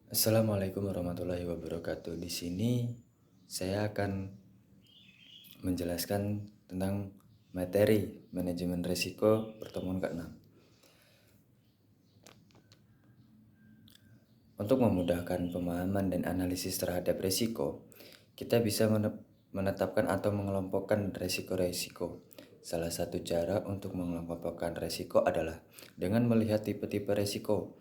Assalamualaikum warahmatullahi wabarakatuh. Di sini saya akan menjelaskan tentang materi manajemen risiko pertemuan ke-6. Untuk memudahkan pemahaman dan analisis terhadap risiko, kita bisa menetapkan atau mengelompokkan risiko-risiko. Salah satu cara untuk mengelompokkan risiko adalah dengan melihat tipe-tipe risiko.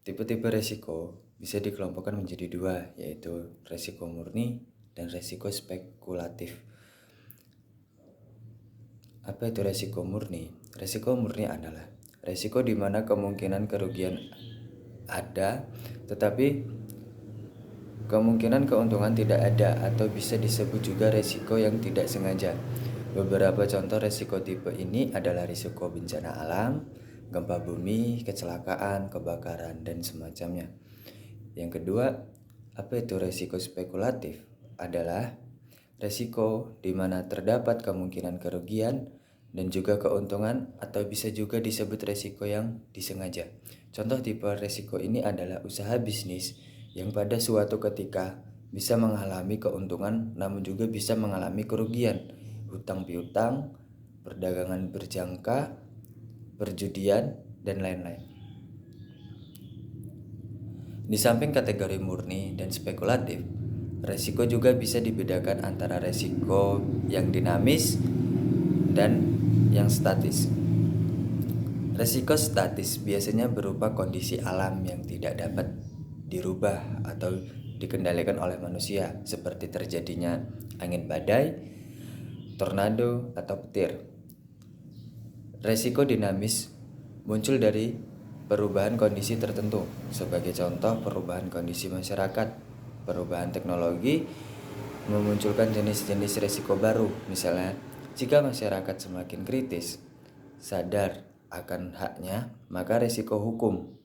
Tipe-tipe risiko bisa dikelompokkan menjadi dua, yaitu risiko murni dan risiko spekulatif. Apa itu risiko murni? Risiko murni adalah risiko di mana kemungkinan kerugian ada, tetapi kemungkinan keuntungan tidak ada, atau bisa disebut juga risiko yang tidak sengaja. Beberapa contoh risiko tipe ini adalah risiko bencana alam, gempa bumi, kecelakaan, kebakaran, dan semacamnya. Yang kedua, apa itu risiko spekulatif? Adalah risiko di mana terdapat kemungkinan kerugian dan juga keuntungan, atau bisa juga disebut risiko yang disengaja. Contoh tipe risiko ini adalah usaha bisnis yang pada suatu ketika bisa mengalami keuntungan namun juga bisa mengalami kerugian, hutang piutang, perdagangan berjangka, perjudian, dan lain-lain. Di samping kategori murni dan spekulatif, resiko juga bisa dibedakan antara resiko yang dinamis dan yang statis. Resiko statis biasanya berupa kondisi alam yang tidak dapat dirubah atau dikendalikan oleh manusia, seperti terjadinya angin badai, tornado, atau petir. Resiko dinamis muncul dari perubahan kondisi tertentu, sebagai contoh perubahan kondisi masyarakat, perubahan teknologi, memunculkan jenis-jenis risiko baru. Misalnya, jika masyarakat semakin kritis, sadar akan haknya, maka risiko hukum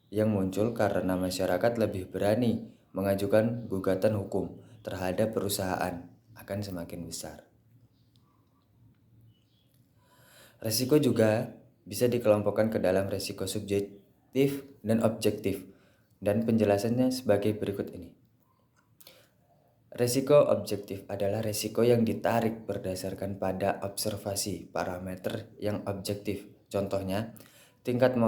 yang muncul karena masyarakat lebih berani mengajukan gugatan hukum terhadap perusahaan akan semakin besar. Risiko juga bisa dikelompokkan ke dalam risiko subjektif dan objektif, dan penjelasannya sebagai berikut ini. Risiko objektif adalah risiko yang ditarik berdasarkan pada observasi parameter yang objektif. Contohnya, tingkat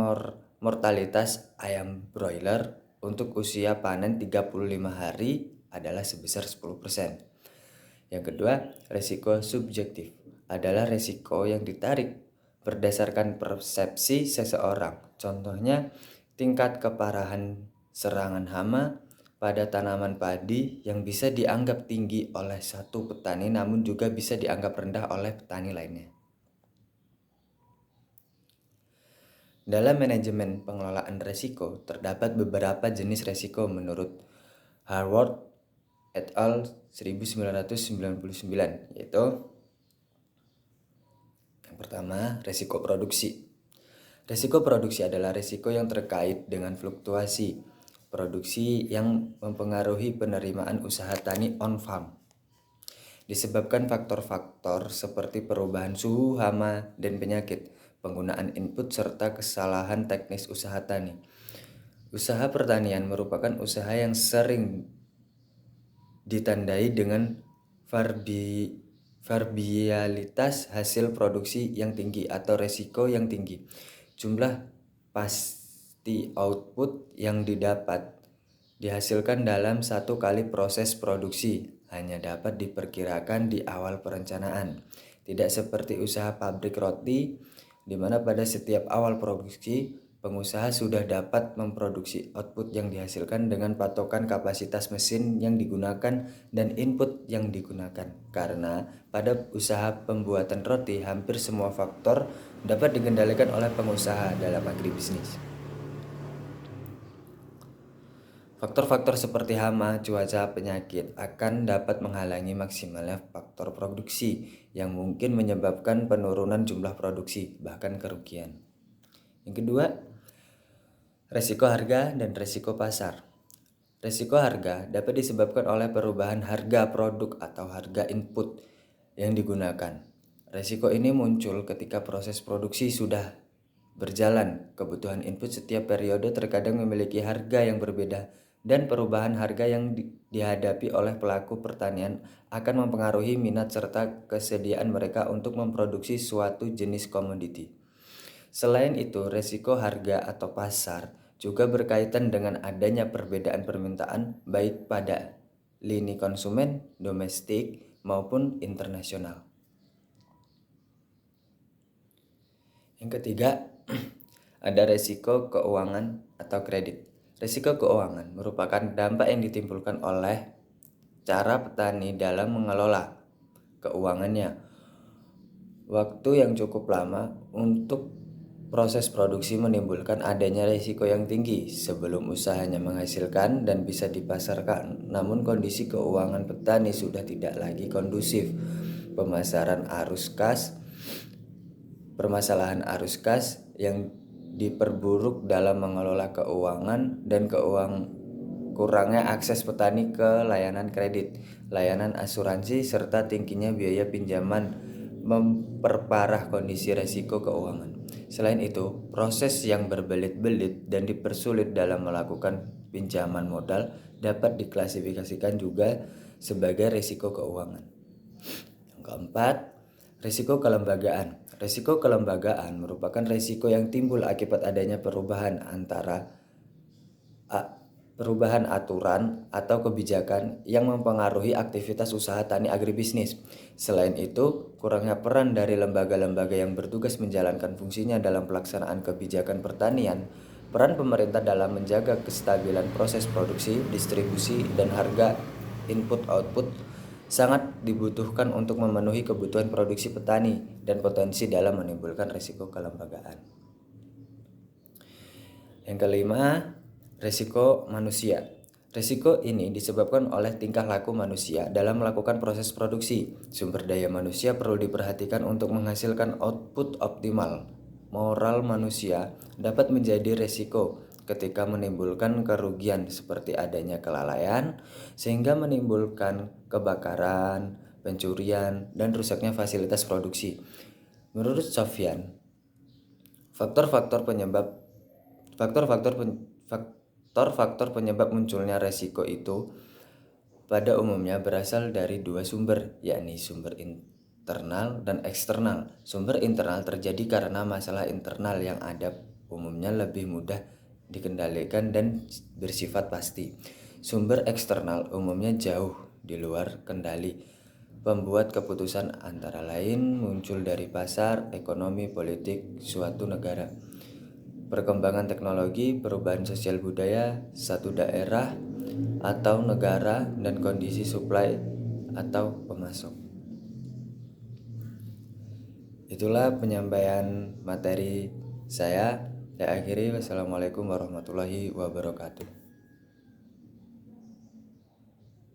mortalitas ayam broiler untuk usia panen 35 hari adalah sebesar 10%. Yang kedua, risiko subjektif adalah risiko yang ditarik berdasarkan persepsi seseorang. Contohnya, tingkat keparahan serangan hama pada tanaman padi yang bisa dianggap tinggi oleh satu petani namun juga bisa dianggap rendah oleh petani lainnya. Dalam manajemen pengelolaan risiko, terdapat beberapa jenis risiko menurut Harvard et al. 1999, yaitu yang pertama, risiko produksi. Risiko produksi adalah risiko yang terkait dengan fluktuasi produksi yang mempengaruhi penerimaan usaha tani on-farm. Disebabkan faktor-faktor seperti perubahan suhu, hama, dan penyakit, penggunaan input, serta kesalahan teknis usaha tani. Usaha pertanian merupakan usaha yang sering ditandai dengan variabilitas hasil produksi yang tinggi atau resiko yang tinggi. Jumlah pasti output yang dihasilkan dalam satu kali proses produksi hanya dapat diperkirakan di awal perencanaan. Tidak seperti usaha pabrik roti, di mana pada setiap awal produksi pengusaha sudah dapat memproduksi output yang dihasilkan dengan patokan kapasitas mesin yang digunakan dan input yang digunakan. Karena pada usaha pembuatan roti, hampir semua faktor dapat dikendalikan oleh pengusaha dalam agribisnis. Faktor-faktor seperti hama, cuaca, penyakit akan dapat menghalangi maksimalnya faktor produksi yang mungkin menyebabkan penurunan jumlah produksi, bahkan kerugian. Yang kedua, resiko harga dan resiko pasar. Resiko harga dapat disebabkan oleh perubahan harga produk atau harga input yang digunakan. Resiko ini muncul ketika proses produksi sudah berjalan. Kebutuhan input setiap periode terkadang memiliki harga yang berbeda, dan perubahan harga yang dihadapi oleh pelaku pertanian akan mempengaruhi minat serta kesediaan mereka untuk memproduksi suatu jenis komoditi. Selain itu, resiko harga atau pasar juga berkaitan dengan adanya perbedaan permintaan baik pada lini konsumen domestik maupun internasional. Yang ketiga, ada resiko keuangan atau kredit. Risiko keuangan merupakan dampak yang ditimbulkan oleh cara petani dalam mengelola keuangannya. Waktu yang cukup lama untuk proses produksi menimbulkan adanya risiko yang tinggi sebelum usahanya menghasilkan dan bisa dipasarkan. Namun kondisi keuangan petani sudah tidak lagi kondusif. Permasalahan arus kas yang diperburuk dalam mengelola keuangan dan kurangnya akses petani ke layanan kredit, layanan asuransi, serta tingginya biaya pinjaman memperparah kondisi resiko keuangan. Selain itu, proses yang berbelit-belit dan dipersulit dalam melakukan pinjaman modal dapat diklasifikasikan juga sebagai risiko keuangan. Yang keempat, risiko kelembagaan. Risiko kelembagaan merupakan risiko yang timbul akibat adanya perubahan aturan atau kebijakan yang mempengaruhi aktivitas usaha tani agribisnis. Selain itu, kurangnya peran dari lembaga-lembaga yang bertugas menjalankan fungsinya dalam pelaksanaan kebijakan pertanian, peran pemerintah dalam menjaga kestabilan proses produksi, distribusi, dan harga input-output sangat dibutuhkan untuk memenuhi kebutuhan produksi petani dan potensi dalam menimbulkan risiko kelembagaan. Yang kelima, risiko manusia. Risiko ini disebabkan oleh tingkah laku manusia dalam melakukan proses produksi. Sumber daya manusia perlu diperhatikan untuk menghasilkan output optimal. Moral manusia dapat menjadi risiko ketika menimbulkan kerugian seperti adanya kelalaian sehingga menimbulkan kebakaran, pencurian, dan rusaknya fasilitas produksi. Menurut Sofyan, faktor-faktor penyebab munculnya resiko itu pada umumnya berasal dari dua sumber, yakni sumber internal dan eksternal. Sumber internal terjadi karena masalah internal yang ada umumnya lebih mudah dikendalikan dan bersifat pasti. Sumber eksternal umumnya jauh di luar kendali pembuat keputusan, antara lain muncul dari pasar, ekonomi, politik suatu negara, perkembangan teknologi, perubahan sosial budaya satu daerah atau negara, dan kondisi supply atau pemasok. Itulah penyampaian materi saya. Saya akhiri. Wassalamualaikum warahmatullahi wabarakatuh.